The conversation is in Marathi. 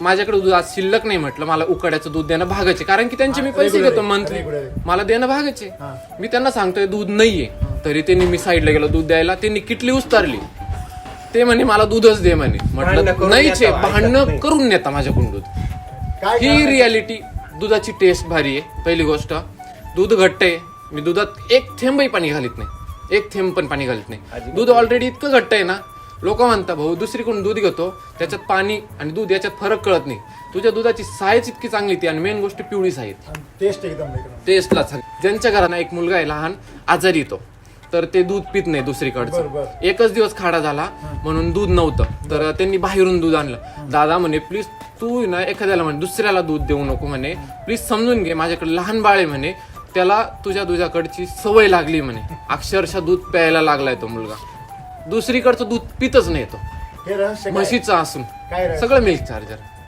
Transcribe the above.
माझ्याकडे दूध आज शिल्लक नाही म्हटलं मला उकड्याचं दूध देणं भागाचे, कारण की त्यांचे मी पैसे घेतो मंथली, मला देणं भागाचे. मी त्यांना सांगतोय दूध नाहीये, तरी त्यांनी मी साईडला गेलो दूध द्यायला, त्यांनी किटली उचतारली, ते म्हणे मला दूधच दे म्हणे. म्हटलं नाहीच आहे, भांडणं करून नेता माझ्याकडून दूध. ही रियालिटी. दुधाची टेस्ट भारी आहे पहिली गोष्ट, दूध घट्ट आहे, मी दुधात एक थेंबही पाणी घालीत नाही, एक थेंब पण पाणी घालीत नाही. दूध ऑलरेडी इतकं घट्ट आहे ना, लोक म्हणतात भाऊ दुसरीकडून दूध घेतो त्याच्यात पाणी आणि दूध याच्यात फरक कळत नाही. तुझ्या दुधाची साईज इतकी चांगली ती, आणि मेन गोष्ट पिवळी साईज, टेस्ट एकदम टेस्टला. ज्यांच्या घरात एक मुलगा आहे लहान आजारी येतो, तर ते दूध पित नाही दुसरीकडचं. एकच दिवस खाडा झाला म्हणून दूध नव्हतं, तर त्यांनी बाहेरून दूध आणलं. दादा म्हणे प्लीज तू ना एखाद्याला म्हणे दुसऱ्याला दूध देऊ नको म्हणे, प्लीज समजून घे, माझ्याकडे लहान बाळ आहे म्हणे, त्याला तुझ्या दुधाकडची सवय लागली म्हणे, अक्षरशः दूध प्यायला लागलाय तो मुलगा, दुसरीकडचं दूध पितच नाही तो, म्हशीचं असून सगळं मिल्क चार्जर.